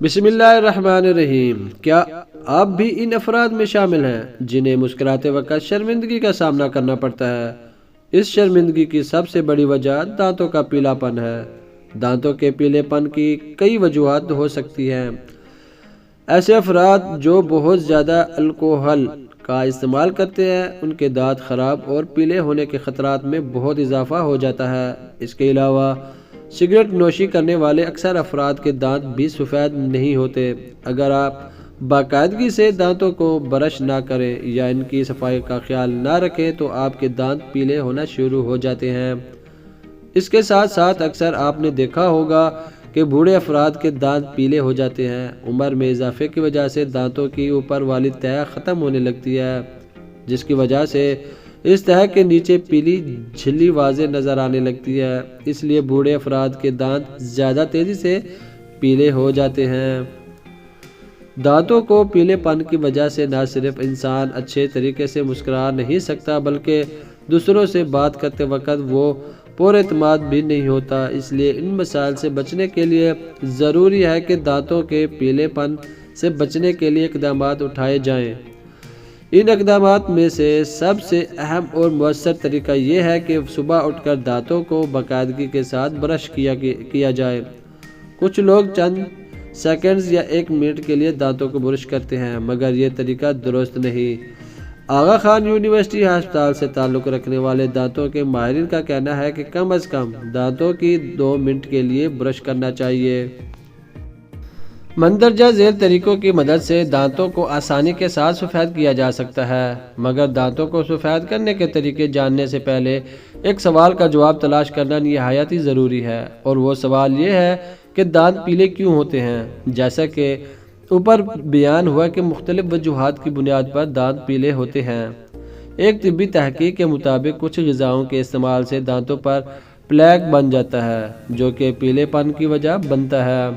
بسم اللہ الرحمن الرحیم۔ کیا آپ بھی ان افراد میں شامل ہیں جنہیں مسکراتے وقت شرمندگی کا سامنا کرنا پڑتا ہے؟ اس شرمندگی کی سب سے بڑی وجہ دانتوں کا پیلا پن ہے۔ دانتوں کے پیلے پن کی کئی وجوہات ہو سکتی ہیں۔ ایسے افراد جو بہت زیادہ الکحل کا استعمال کرتے ہیں ان کے دانت خراب اور پیلے ہونے کے خطرات میں بہت اضافہ ہو جاتا ہے۔ اس کے علاوہ سگریٹ نوشی کرنے والے اکثر افراد کے دانت بھی سفید نہیں ہوتے۔ اگر آپ باقاعدگی سے دانتوں کو برش نہ کریں یا ان کی صفائی کا خیال نہ رکھیں تو آپ کے دانت پیلے ہونا شروع ہو جاتے ہیں۔ اس کے ساتھ ساتھ اکثر آپ نے دیکھا ہوگا کہ بوڑھے افراد کے دانت پیلے ہو جاتے ہیں۔ عمر میں اضافے کی وجہ سے دانتوں کی اوپر والی تہہ ختم ہونے لگتی ہے، جس کی وجہ سے اس تہہ کے نیچے پیلی جھلی واضح نظر آنے لگتی ہے۔ اس لیے بوڑھے افراد کے دانت زیادہ تیزی سے پیلے ہو جاتے ہیں۔ دانتوں کو پیلے پن کی وجہ سے نہ صرف انسان اچھے طریقے سے مسکرا نہیں سکتا بلکہ دوسروں سے بات کرتے وقت وہ پر اعتماد بھی نہیں ہوتا۔ اس لیے ان مسائل سے بچنے کے لیے ضروری ہے کہ دانتوں کے پیلے پن سے بچنے کے لیے اقدامات اٹھائے جائیں۔ ان اقدامات میں سے سب سے اہم اور مؤثر طریقہ یہ ہے کہ صبح اٹھ کر دانتوں کو باقاعدگی کے ساتھ برش کیا جائے۔ کچھ لوگ چند سیکنڈز یا 1 منٹ کے لیے دانتوں کو برش کرتے ہیں، مگر یہ طریقہ درست نہیں۔ آغا خان یونیورسٹی ہسپتال سے تعلق رکھنے والے دانتوں کے ماہرین کا کہنا ہے کہ کم از کم دانتوں کی 2 منٹ کے لیے برش کرنا چاہیے۔ مندرجہ ذیل طریقوں کی مدد سے دانتوں کو آسانی کے ساتھ سفید کیا جا سکتا ہے، مگر دانتوں کو سفید کرنے کے طریقے جاننے سے پہلے ایک سوال کا جواب تلاش کرنا نہایت ہی ضروری ہے، اور وہ سوال یہ ہے کہ دانت پیلے کیوں ہوتے ہیں؟ جیسا کہ اوپر بیان ہوا کہ مختلف وجوہات کی بنیاد پر دانت پیلے ہوتے ہیں۔ ایک طبی تحقیق کے مطابق کچھ غذاؤں کے استعمال سے دانتوں پر پلیک بن جاتا ہے، جو کہ پیلے پن کی وجہ بنتا ہے۔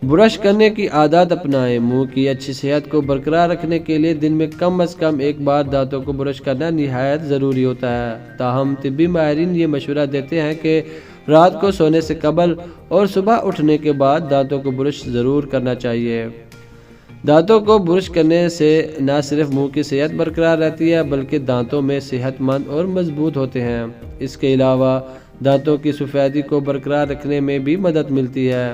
برش کرنے کی عادت اپنائیں۔ منہ کی اچھی صحت کو برقرار رکھنے کے لیے دن میں کم از کم 1 بار دانتوں کو برش کرنا نہایت ضروری ہوتا ہے۔ تاہم طبی ماہرین یہ مشورہ دیتے ہیں کہ رات کو سونے سے قبل اور صبح اٹھنے کے بعد دانتوں کو برش ضرور کرنا چاہیے۔ دانتوں کو برش کرنے سے نہ صرف منہ کی صحت برقرار رہتی ہے بلکہ دانتوں میں صحت مند اور مضبوط ہوتے ہیں۔ اس کے علاوہ دانتوں کی سفیدی کو برقرار رکھنے میں بھی مدد ملتی ہے۔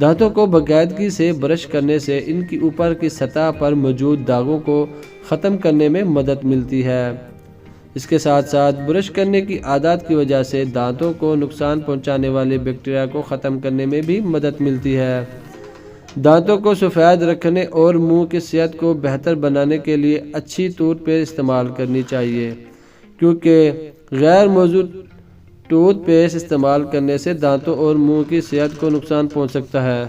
دانتوں کو باقاعدگی سے برش کرنے سے ان کی اوپر کی سطح پر موجود داغوں کو ختم کرنے میں مدد ملتی ہے۔ اس کے ساتھ ساتھ برش کرنے کی عادت کی وجہ سے دانتوں کو نقصان پہنچانے والے بیکٹیریا کو ختم کرنے میں بھی مدد ملتی ہے۔ دانتوں کو سفید رکھنے اور منہ کی صحت کو بہتر بنانے کے لیے اچھی ٹوتھ پیسٹ استعمال کرنی چاہیے، کیونکہ غیر موزوں ٹوتھ پیسٹ استعمال کرنے سے دانتوں اور منہ کی صحت کو نقصان پہنچ سکتا ہے۔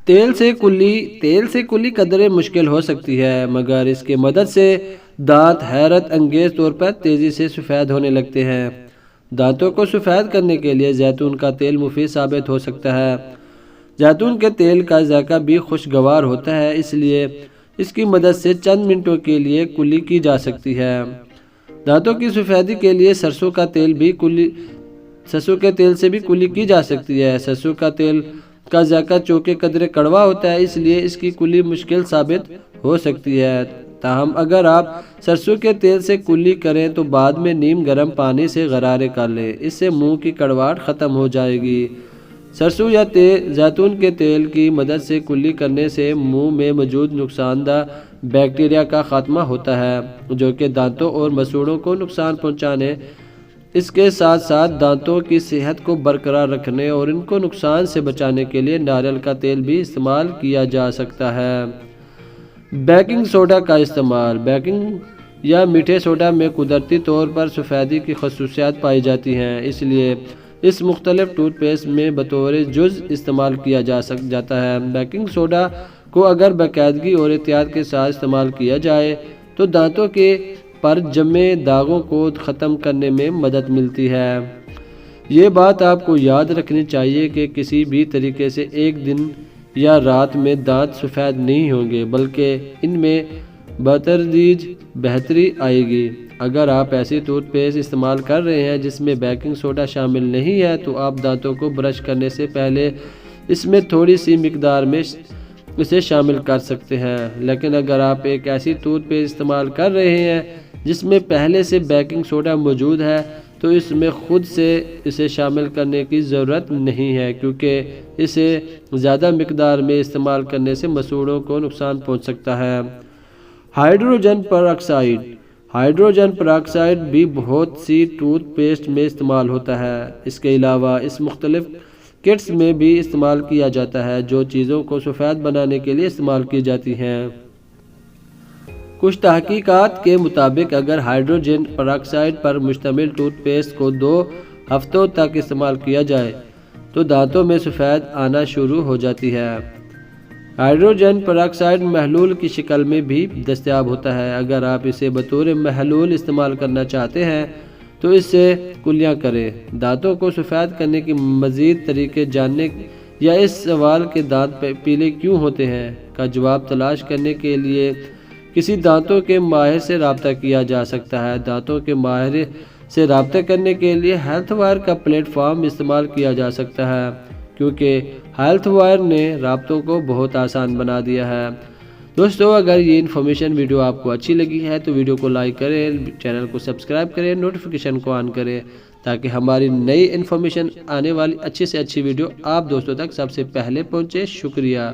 تیل سے کلی قدرے مشکل ہو سکتی ہے، مگر اس کی مدد سے دانت حیرت انگیز طور پر تیزی سے سفید ہونے لگتے ہیں۔ دانتوں کو سفید کرنے کے لیے زیتون کا تیل مفید ثابت ہو سکتا ہے۔ زیتون کے تیل کا ذائقہ بھی خوشگوار ہوتا ہے، اس لیے اس کی مدد سے چند منٹوں کے لیے کلی کی جا سکتی ہے۔ دانتوں کی سفیدی کے لیے سرسوں کے تیل سے بھی کلی کی جا سکتی ہے۔ سرسوں کا تیل کا ذائقہ چونکہ قدرے کڑوا ہوتا ہے، اس لیے اس کی کلی مشکل ثابت ہو سکتی ہے۔ تاہم اگر آپ سرسوں کے تیل سے کلی کریں تو بعد میں نیم گرم پانی سے غرارے کر لیں، اس سے منہ کی کڑواہٹ ختم ہو جائے گی۔ سرسوں یا زیتون کے تیل کی مدد سے کلی کرنے سے منہ میں موجود نقصان دہ بیکٹیریا کا خاتمہ ہوتا ہے، جو کہ دانتوں اور مسوڑھوں کو نقصان پہنچانے۔ اس کے ساتھ ساتھ دانتوں کی صحت کو برقرار رکھنے اور ان کو نقصان سے بچانے کے لیے ناریل کا تیل بھی استعمال کیا جا سکتا ہے۔ بیکنگ سوڈا کا استعمال۔ بیکنگ یا میٹھے سوڈا میں قدرتی طور پر سفیدی کی خصوصیات پائی جاتی ہیں، اس لیے اس مختلف ٹوتھ پیسٹ میں بطور جز استعمال کیا جاتا ہے۔ بیکنگ سوڈا کو اگر باقاعدگی اور احتیاط کے ساتھ استعمال کیا جائے تو دانتوں کے پر جمے داغوں کو ختم کرنے میں مدد ملتی ہے۔ یہ بات آپ کو یاد رکھنی چاہیے کہ کسی بھی طریقے سے ایک دن یا رات میں دانت سفید نہیں ہوں گے، بلکہ ان میں بتدریج بہتری آئے گی۔ اگر آپ ایسی ٹوتھ پیسٹ استعمال کر رہے ہیں جس میں بیکنگ سوڈا شامل نہیں ہے تو آپ دانتوں کو برش کرنے سے پہلے اس میں تھوڑی سی مقدار میں اسے شامل کر سکتے ہیں، لیکن اگر آپ ایک ایسی ٹوتھ پیسٹ استعمال کر رہے ہیں جس میں پہلے سے بیکنگ سوڈا موجود ہے تو اس میں خود سے اسے شامل کرنے کی ضرورت نہیں ہے، کیونکہ اسے زیادہ مقدار میں استعمال کرنے سے مسوڑھوں کو نقصان پہنچ سکتا ہے۔ ہائیڈروجن پر آکسائڈ ہائیڈروجن پر آکسائڈ بھی بہت سی ٹوتھ پیسٹ میں استعمال ہوتا ہے۔ اس کے علاوہ اس مختلف کٹس میں بھی استعمال کیا جاتا ہے جو چیزوں کو سفید بنانے کے لیے استعمال کی جاتی ہیں۔ کچھ تحقیقات کے مطابق اگر ہائیڈروجن پر آکسائڈ پر مشتمل ٹوتھ پیسٹ کو 2 ہفتوں تک استعمال کیا جائے تو دانتوں میں سفید آنا شروع ہو جاتی ہے۔ ہائیڈروجن پر آکسائڈ محلول کی شکل میں بھی دستیاب ہوتا ہے۔ اگر آپ اسے بطور محلول استعمال کرنا چاہتے ہیں تو اس سے کلیاں کریں۔ دانتوں کو سفید کرنے کے مزید طریقے جاننے یا اس سوال کے دانت پیلے کیوں ہوتے ہیں کا جواب تلاش کرنے کے لیے کسی دانتوں کے ماہر سے رابطہ کیا جا سکتا ہے۔ دانتوں کے ماہر سے رابطہ کرنے کے لیے ہیلتھ وائر کا پلیٹ فارم استعمال کیا جا سکتا ہے، کیونکہ ہیلتھ وائر نے رابطوں کو بہت آسان بنا دیا ہے۔ دوستو، اگر یہ انفارمیشن ویڈیو آپ کو اچھی لگی ہے تو ویڈیو کو لائک کریں، چینل کو سبسکرائب کریں، نوٹیفیکیشن کو آن کریں تاکہ ہماری نئی انفارمیشن آنے والی اچھی سے اچھی ویڈیو آپ دوستوں تک سب سے پہلے پہنچے۔ شکریہ۔